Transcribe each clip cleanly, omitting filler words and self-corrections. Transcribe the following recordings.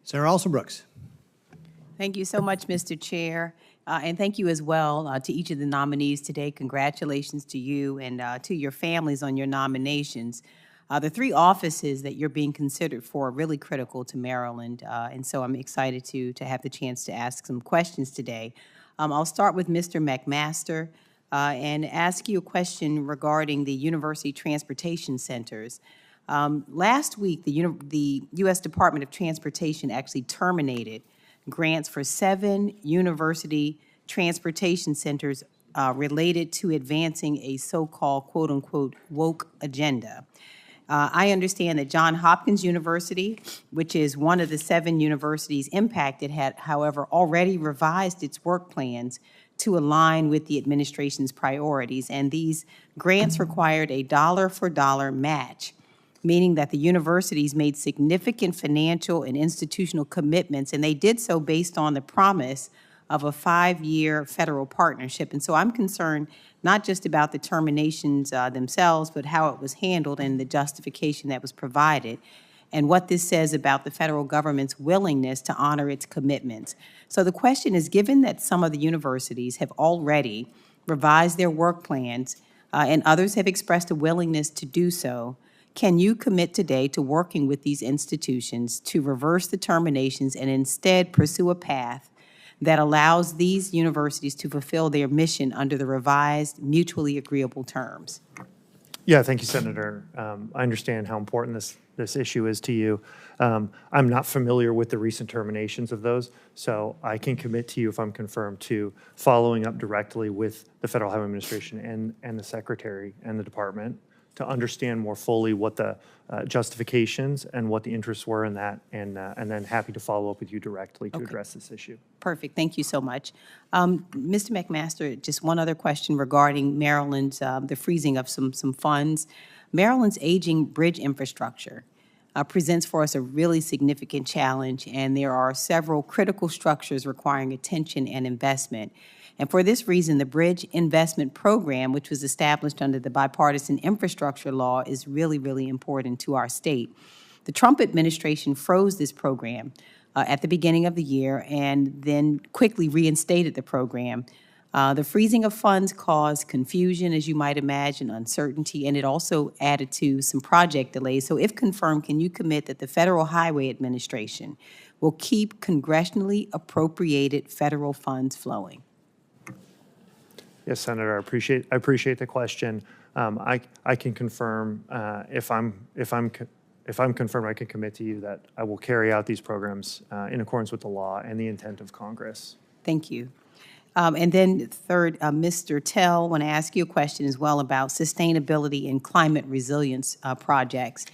Senator Alsobrooks. Thank you so much, Mr. Chair. And thank you as well to each of the nominees today. Congratulations to you and to your families on your nominations. The three offices that you're being considered for are really critical to Maryland, and so I'm excited to have the chance to ask some questions today. I'll start with Mr. McMaster and ask you a question regarding the university transportation centers. Last week, the U.S. Department of Transportation actually terminated grants for 7 university transportation centers related to advancing a so-called, quote-unquote, woke agenda. I understand that Johns Hopkins University, which is one of the 7 universities impacted, had, however, already revised its work plans to align with the administration's priorities, and these grants required a dollar-for-dollar match, meaning that the universities made significant financial and institutional commitments, and they did so based on the promise of a 5-year federal partnership. And so I'm concerned not just about the terminations themselves, but how it was handled and the justification that was provided, and what this says about the federal government's willingness to honor its commitments. So the question is, given that some of the universities have already revised their work plans and others have expressed a willingness to do so, can you commit today to working with these institutions to reverse the terminations and instead pursue a path that allows these universities to fulfill their mission under the revised, mutually agreeable terms? Yeah, thank you, Senator. I understand how important this issue is to you. I'm not familiar with the recent terminations of those, so I can commit to you, if I'm confirmed, to following up directly with the Federal Highway Administration and the Secretary and the Department to understand more fully what the justifications and what the interests were in that, and then happy to follow up with you directly to address this issue. Perfect. Thank you so much. Mr. McMaster, just one other question regarding Maryland's, the freezing of some funds. Maryland's aging bridge infrastructure presents for us a really significant challenge, and there are several critical structures requiring attention and investment. And for this reason, the Bridge Investment Program, which was established under the Bipartisan Infrastructure Law, is really, really important to our state. The Trump administration froze this program at the beginning of the year and then quickly reinstated the program. The freezing of funds caused confusion, as you might imagine, uncertainty, and it also added to some project delays. So if confirmed, can you commit that the Federal Highway Administration will keep congressionally appropriated federal funds flowing? Yes, Senator, I appreciate the question. I can confirm if I'm confirmed, I can commit to you that I will carry out these programs in accordance with the law and the intent of Congress. Thank you. And then third, Mr. Tell, I want to ask you a question as well about sustainability and climate resilience projects.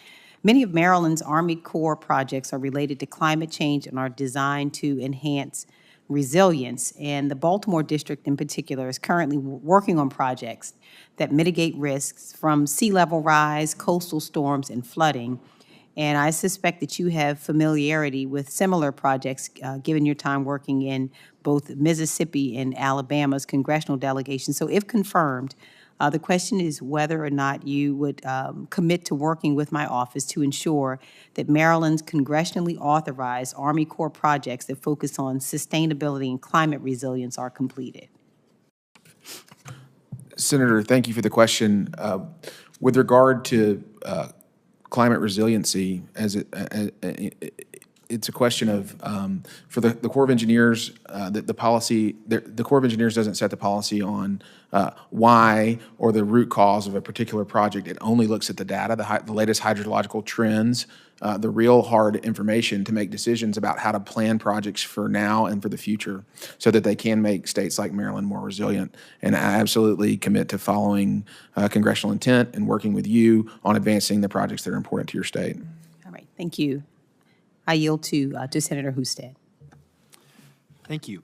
Many of Maryland's Army Corps projects are related to climate change and are designed to enhance resilience, and the Baltimore district in particular is currently working on projects that mitigate risks from sea level rise, coastal storms, and flooding. And I suspect that you have familiarity with similar projects given your time working in both Mississippi and Alabama's congressional delegations. So if confirmed, the question is whether or not you would commit to working with my office to ensure that Maryland's congressionally authorized Army Corps projects that focus on sustainability and climate resilience are completed. Senator, thank you for the question. With regard to climate resiliency, it's a question of, for the Corps of Engineers, the policy, the Corps of Engineers doesn't set the policy on why or the root cause of a particular project. It only looks at the data, the latest hydrological trends, the real hard information to make decisions about how to plan projects for now and for the future so that they can make states like Maryland more resilient. And I absolutely commit to following congressional intent and working with you on advancing the projects that are important to your state. All right, thank you. I yield to Senator Husted. Thank you.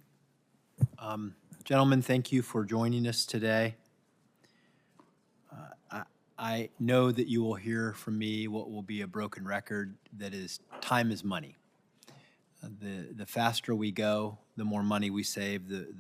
Gentlemen, thank you for joining us today. I know that you will hear from me what will be a broken record, that is, time is money. The faster we go, the more money we save, the